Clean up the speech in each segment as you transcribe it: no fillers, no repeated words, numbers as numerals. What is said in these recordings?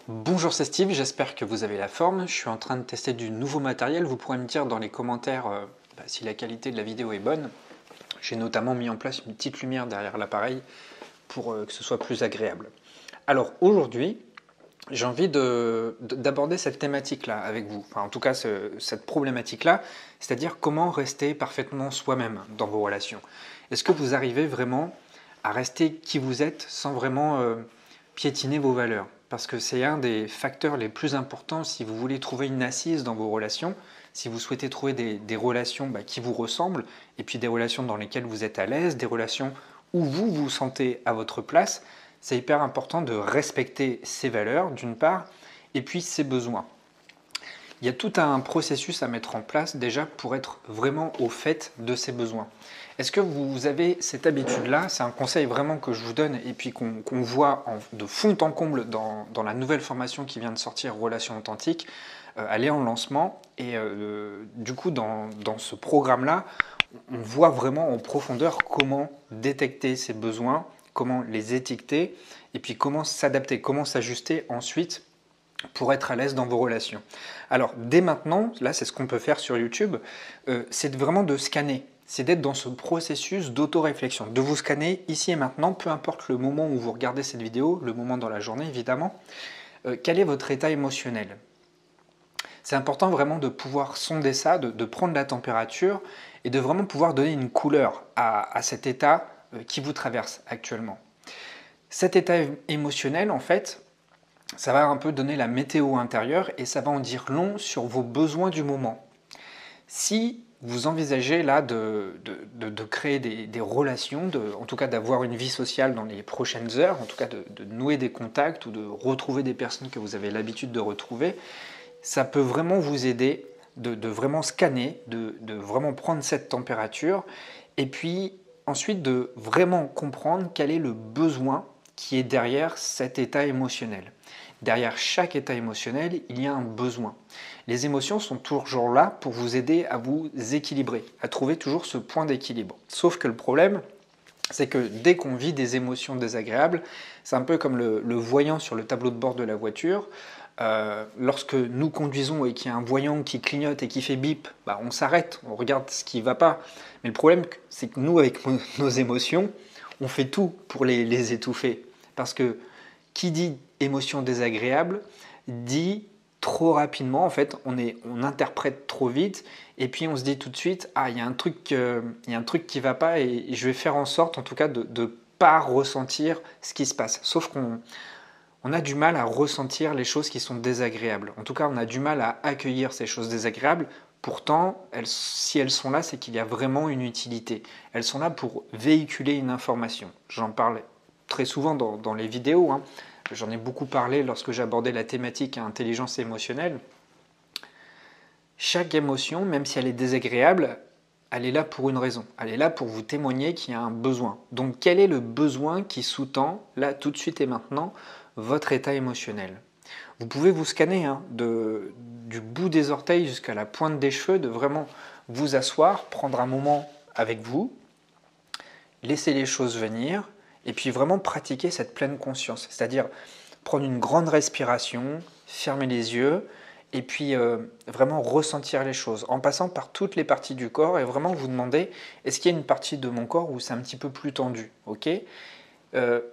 Bonjour, c'est Steve, j'espère que vous avez la forme. Je suis en train de tester du nouveau matériel. Vous pourrez me dire dans les commentaires si la qualité de la vidéo est bonne. J'ai notamment mis en place une petite lumière derrière l'appareil pour que ce soit plus agréable. Alors aujourd'hui, j'ai envie d'aborder cette thématique-là avec vous. Enfin, en tout cas, cette problématique-là, c'est-à-dire comment rester parfaitement soi-même dans vos relations. Est-ce que vous arrivez vraiment à rester qui vous êtes sans vraiment piétiner vos valeurs? Parce que c'est un des facteurs les plus importants si vous voulez trouver une assise dans vos relations, si vous souhaitez trouver des relations qui vous ressemblent, et puis des relations dans lesquelles vous êtes à l'aise, des relations où vous vous sentez à votre place. C'est hyper important de respecter ses valeurs, d'une part, et puis ses besoins. Il y a tout un processus à mettre en place déjà pour être vraiment au fait de ses besoins. Est-ce que vous avez cette habitude-là? C'est un conseil vraiment que je vous donne et puis qu'on voit de fond en comble dans la nouvelle formation qui vient de sortir, Relations authentiques. Elle est en lancement et du coup dans ce programme-là, on voit vraiment en profondeur comment détecter ses besoins, comment les étiqueter et puis comment s'adapter, comment s'ajuster ensuite pour être à l'aise dans vos relations. Alors dès maintenant, là c'est ce qu'on peut faire sur YouTube, c'est vraiment de scanner, c'est d'être dans ce processus d'auto-réflexion, de vous scanner ici et maintenant, peu importe le moment où vous regardez cette vidéo, le moment dans la journée évidemment, quel est votre état émotionnel? C'est important vraiment de pouvoir sonder ça, de prendre la température et de vraiment pouvoir donner une couleur à cet état qui vous traverse actuellement. Cet état émotionnel, en fait, ça va un peu donner la météo intérieure et ça va en dire long sur vos besoins du moment. Si vous envisagez là de créer des relations, en tout cas d'avoir une vie sociale dans les prochaines heures, en tout cas de nouer des contacts ou de retrouver des personnes que vous avez l'habitude de retrouver, ça peut vraiment vous aider de vraiment scanner, de vraiment prendre cette température et puis ensuite de vraiment comprendre quel est le besoin qui est derrière cet état émotionnel. Derrière chaque état émotionnel, il y a un besoin. Les émotions sont toujours là pour vous aider à vous équilibrer, à trouver toujours ce point d'équilibre. Sauf que le problème, c'est que dès qu'on vit des émotions désagréables, c'est un peu comme le voyant sur le tableau de bord de la voiture. Lorsque nous conduisons et qu'il y a un voyant qui clignote et qui fait bip, on s'arrête, on regarde ce qui ne va pas. Mais le problème, c'est que nous, avec nos émotions, on fait tout pour les étouffer. Parce que qui dit émotion désagréable dit trop rapidement, en fait, on interprète trop vite et puis on se dit tout de suite, ah, il y a un truc qui ne va pas et je vais faire en sorte, en tout cas, de ne pas ressentir ce qui se passe. Sauf qu'on a du mal à ressentir les choses qui sont désagréables. En tout cas, on a du mal à accueillir ces choses désagréables. Pourtant, si elles sont là, c'est qu'il y a vraiment une utilité. Elles sont là pour véhiculer une information. J'en parle très souvent dans les vidéos. J'en ai beaucoup parlé lorsque j'abordais la thématique intelligence émotionnelle. Chaque émotion, même si elle est désagréable, elle est là pour une raison. Elle est là pour vous témoigner qu'il y a un besoin. Donc quel est le besoin qui sous-tend, là, tout de suite et maintenant, votre état émotionnel? Vous pouvez vous scanner du bout des orteils jusqu'à la pointe des cheveux, de vraiment vous asseoir, prendre un moment avec vous, laisser les choses venir, et puis vraiment pratiquer cette pleine conscience. C'est-à-dire prendre une grande respiration, fermer les yeux, et puis vraiment ressentir les choses, en passant par toutes les parties du corps, et vraiment vous demander, est-ce qu'il y a une partie de mon corps où c'est un petit peu plus tendu, ok?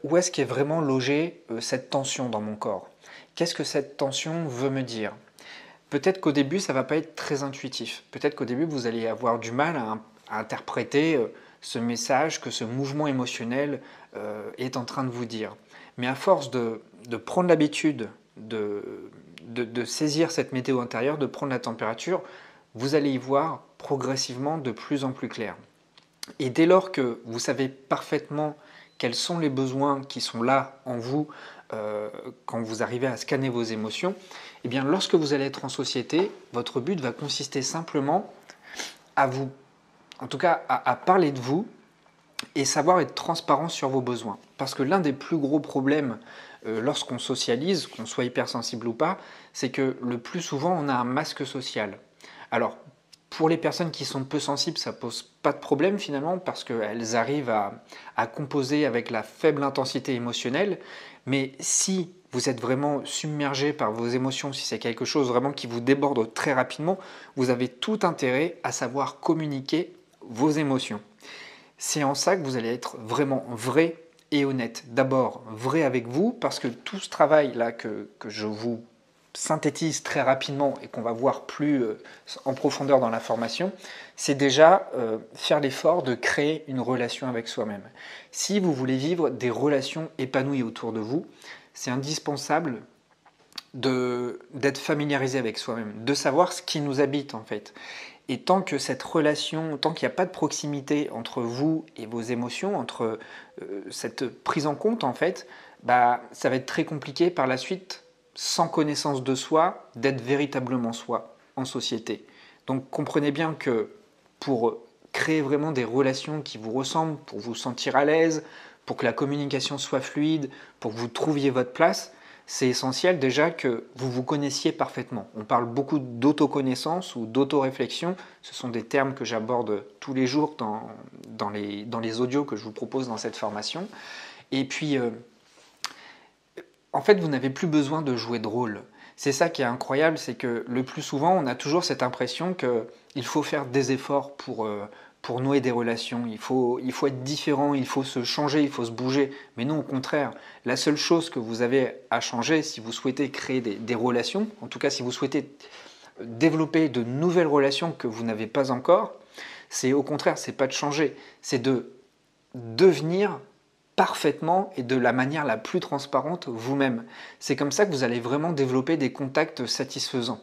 Où est-ce qu'est vraiment logée cette tension dans mon corps? Qu'est-ce que cette tension veut me dire? Peut-être qu'au début, ça ne va pas être très intuitif. Peut-être qu'au début, vous allez avoir du mal à interpréter ce message que ce mouvement émotionnel est en train de vous dire. Mais à force de prendre l'habitude de saisir cette météo intérieure, de prendre la température, vous allez y voir progressivement de plus en plus clair. Et dès lors que vous savez parfaitement quels sont les besoins qui sont là en vous quand vous arrivez à scanner vos émotions, eh bien lorsque vous allez être en société, votre but va consister simplement à vous, en tout cas à parler de vous et savoir être transparent sur vos besoins. Parce que l'un des plus gros problèmes lorsqu'on socialise, qu'on soit hypersensible ou pas, c'est que le plus souvent on a un masque social. Alors pour les personnes qui sont peu sensibles, ça ne pose pas de problème finalement parce qu'elles arrivent à composer avec la faible intensité émotionnelle. Mais si vous êtes vraiment submergé par vos émotions, si c'est quelque chose vraiment qui vous déborde très rapidement, vous avez tout intérêt à savoir communiquer vos émotions. C'est en ça que vous allez être vraiment vrai et honnête. D'abord, vrai avec vous, parce que tout ce travail-là que je vous synthétise très rapidement et qu'on va voir plus en profondeur dans la formation, c'est déjà faire l'effort de créer une relation avec soi-même. Si vous voulez vivre des relations épanouies autour de vous, c'est indispensable d'être familiarisé avec soi-même, de savoir ce qui nous habite en fait. Et tant que cette relation, tant qu'il n'y a pas de proximité entre vous et vos émotions, entre cette prise en compte en fait, ça va être très compliqué par la suite, sans connaissance de soi, d'être véritablement soi en société. Donc comprenez bien que pour créer vraiment des relations qui vous ressemblent, pour vous sentir à l'aise, pour que la communication soit fluide, pour que vous trouviez votre place, c'est essentiel déjà que vous vous connaissiez parfaitement. On parle beaucoup d'autoconnaissance ou d'autoréflexion. Ce sont des termes que j'aborde tous les jours dans les audios que je vous propose dans cette formation. Et puis, en fait, vous n'avez plus besoin de jouer de rôle. C'est ça qui est incroyable, c'est que le plus souvent, on a toujours cette impression qu'il faut faire des efforts pour nouer des relations. Il faut être différent, il faut se changer, il faut se bouger. Mais non, au contraire, la seule chose que vous avez à changer si vous souhaitez créer des relations, en tout cas si vous souhaitez développer de nouvelles relations que vous n'avez pas encore, c'est au contraire, c'est pas de changer, c'est de devenir parfaitement et de la manière la plus transparente vous-même. C'est comme ça que vous allez vraiment développer des contacts satisfaisants.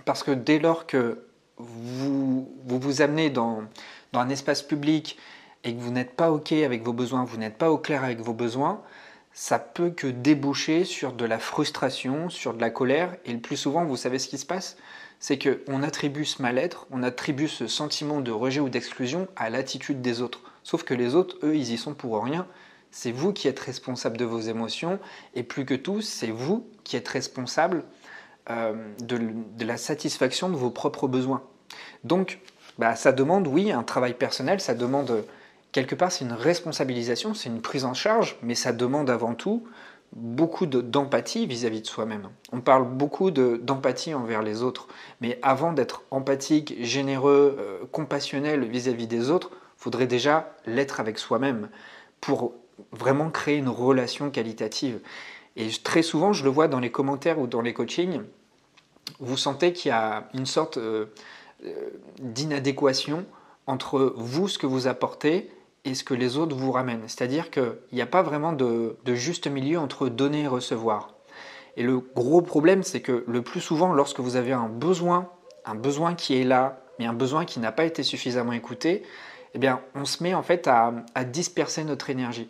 Parce que dès lors que vous amenez dans un espace public et que vous n'êtes pas OK avec vos besoins, vous n'êtes pas au clair avec vos besoins, ça peut que déboucher sur de la frustration, sur de la colère. Et le plus souvent, vous savez ce qui se passe, c'est qu'on attribue ce mal-être, on attribue ce sentiment de rejet ou d'exclusion à l'attitude des autres. Sauf que les autres, eux, ils y sont pour rien. C'est vous qui êtes responsable de vos émotions, et plus que tout, c'est vous qui êtes responsable de la satisfaction de vos propres besoins. Donc, ça demande, oui, un travail personnel, ça demande, quelque part, c'est une responsabilisation, c'est une prise en charge, mais ça demande avant tout beaucoup d'empathie vis-à-vis de soi-même. On parle beaucoup d'empathie envers les autres, mais avant d'être empathique, généreux, compassionnel vis-à-vis des autres, il faudrait déjà l'être avec soi-même pour vraiment créer une relation qualitative. Et très souvent, je le vois dans les commentaires ou dans les coachings, vous sentez qu'il y a une sorte d'inadéquation entre vous, ce que vous apportez, et ce que les autres vous ramènent. C'est-à-dire qu'il n'y a pas vraiment de juste milieu entre donner et recevoir. Et le gros problème, c'est que le plus souvent, lorsque vous avez un besoin qui est là, mais un besoin qui n'a pas été suffisamment écouté, eh bien, on se met en fait à disperser notre énergie.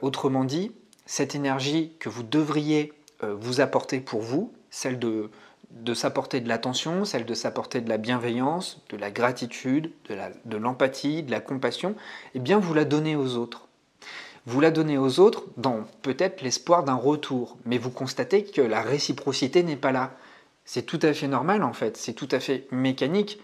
Autrement dit, cette énergie que vous devriez vous apporter pour vous, celle de s'apporter de l'attention, celle de s'apporter de la bienveillance, de la gratitude, de l'empathie, de la compassion, eh bien vous la donnez aux autres. Vous la donnez aux autres dans peut-être l'espoir d'un retour, mais vous constatez que la réciprocité n'est pas là. C'est tout à fait normal en fait, c'est tout à fait mécanique.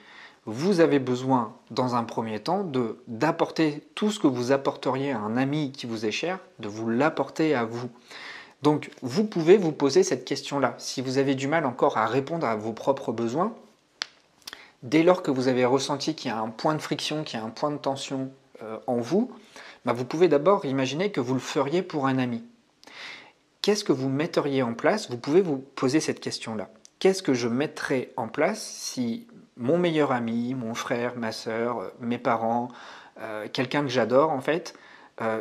Vous avez besoin, dans un premier temps, d'apporter tout ce que vous apporteriez à un ami qui vous est cher, de vous l'apporter à vous. Donc, vous pouvez vous poser cette question-là. Si vous avez du mal encore à répondre à vos propres besoins, dès lors que vous avez ressenti qu'il y a un point de friction, qu'il y a un point de tension en vous, vous pouvez d'abord imaginer que vous le feriez pour un ami. Qu'est-ce que vous metteriez en place? Vous pouvez vous poser cette question-là. Qu'est-ce que je mettrais en place si mon meilleur ami, mon frère, ma sœur, mes parents, quelqu'un que j'adore en fait,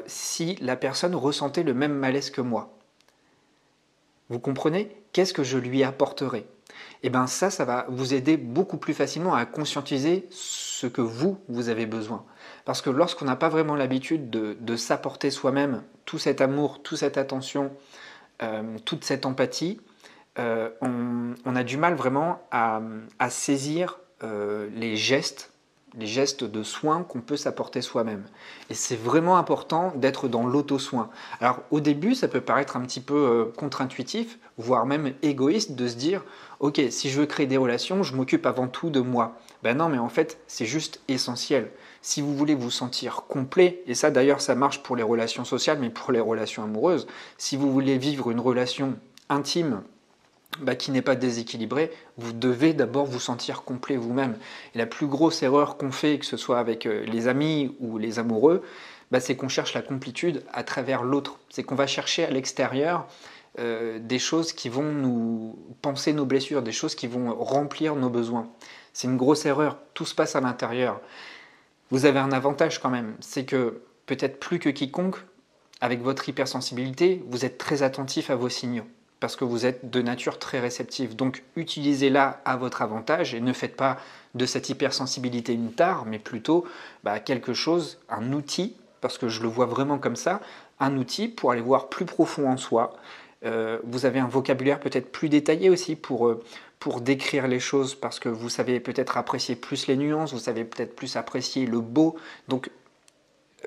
si la personne ressentait le même malaise que moi? Vous comprenez? Qu'est-ce que je lui apporterai? Et bien ça va vous aider beaucoup plus facilement à conscientiser ce que vous avez besoin. Parce que lorsqu'on n'a pas vraiment l'habitude de s'apporter soi-même tout cet amour, toute cette attention, toute cette empathie, on a du mal vraiment à saisir les gestes de soins qu'on peut s'apporter soi-même. Et c'est vraiment important d'être dans l'auto-soin. Alors au début, ça peut paraître un petit peu contre-intuitif, voire même égoïste de se dire « Ok, si je veux créer des relations, je m'occupe avant tout de moi. » Ben non, mais en fait, c'est juste essentiel. Si vous voulez vous sentir complet, et ça d'ailleurs ça marche pour les relations sociales, mais pour les relations amoureuses, si vous voulez vivre une relation intime qui n'est pas déséquilibrée, vous devez d'abord vous sentir complet vous-même. Et la plus grosse erreur qu'on fait, que ce soit avec les amis ou les amoureux, c'est qu'on cherche la complétude à travers l'autre. C'est qu'on va chercher à l'extérieur des choses qui vont nous penser nos blessures, des choses qui vont remplir nos besoins. C'est une grosse erreur, tout se passe à l'intérieur. Vous avez un avantage quand même, c'est que peut-être plus que quiconque, avec votre hypersensibilité, vous êtes très attentif à vos signaux, parce que vous êtes de nature très réceptive. Donc utilisez-la à votre avantage et ne faites pas de cette hypersensibilité une tare, mais plutôt quelque chose, un outil, parce que je le vois vraiment comme ça, un outil pour aller voir plus profond en soi. Vous avez un vocabulaire peut-être plus détaillé aussi pour décrire les choses, parce que vous savez peut-être apprécier plus les nuances, vous savez peut-être plus apprécier le beau. Donc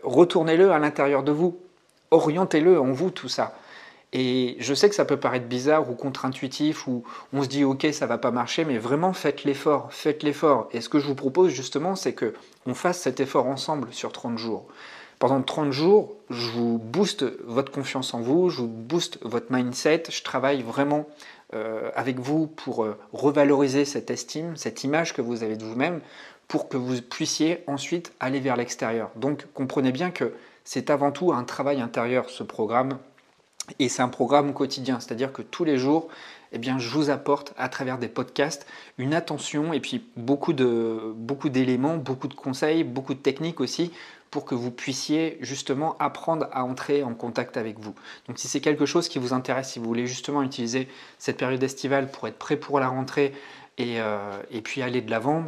retournez-le à l'intérieur de vous, orientez-le en vous tout ça. Et je sais que ça peut paraître bizarre ou contre-intuitif, ou on se dit ok ça va pas marcher, mais vraiment faites l'effort, faites l'effort. Et ce que je vous propose justement, c'est qu'on fasse cet effort ensemble sur 30 jours. Pendant 30 jours, je vous booste votre confiance en vous, je vous booste votre mindset, je travaille vraiment avec vous pour revaloriser cette estime, cette image que vous avez de vous-même, pour que vous puissiez ensuite aller vers l'extérieur. Donc comprenez bien que c'est avant tout un travail intérieur ce programme, et c'est un programme quotidien, c'est-à-dire que tous les jours, je vous apporte à travers des podcasts une attention et puis beaucoup d'éléments, beaucoup de conseils, beaucoup de techniques aussi pour que vous puissiez justement apprendre à entrer en contact avec vous. Donc si c'est quelque chose qui vous intéresse, si vous voulez justement utiliser cette période estivale pour être prêt pour la rentrée et puis aller de l'avant,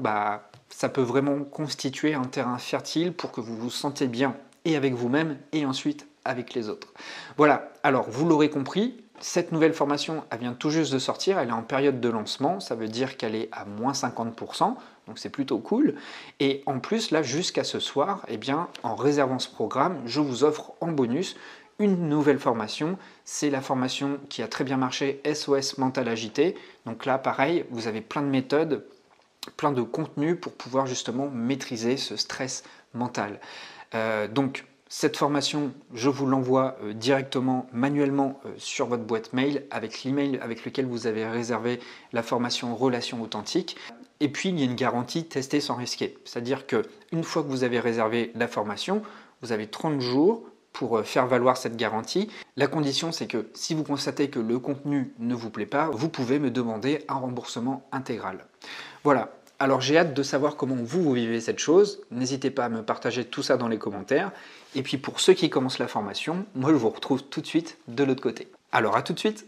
ça peut vraiment constituer un terrain fertile pour que vous vous sentiez bien et avec vous-même et ensuite avec les autres. Voilà, alors vous l'aurez compris, cette nouvelle formation, elle vient tout juste de sortir, elle est en période de lancement, ça veut dire qu'elle est à moins 50%, donc c'est plutôt cool. Et en plus, là, jusqu'à ce soir, en réservant ce programme, je vous offre en bonus une nouvelle formation. C'est la formation qui a très bien marché, SOS Mental Agité. Donc là, pareil, vous avez plein de méthodes, plein de contenus pour pouvoir justement maîtriser ce stress mental. Donc, cette formation, je vous l'envoie directement, manuellement sur votre boîte mail avec l'email avec lequel vous avez réservé la formation Relations Authentiques. Et puis, il y a une garantie tester sans risquer. C'est-à-dire qu'une fois que vous avez réservé la formation, vous avez 30 jours pour faire valoir cette garantie. La condition, c'est que si vous constatez que le contenu ne vous plaît pas, vous pouvez me demander un remboursement intégral. Voilà. Alors j'ai hâte de savoir comment vous vivez cette chose. N'hésitez pas à me partager tout ça dans les commentaires. Et puis pour ceux qui commencent la formation, moi je vous retrouve tout de suite de l'autre côté. Alors à tout de suite!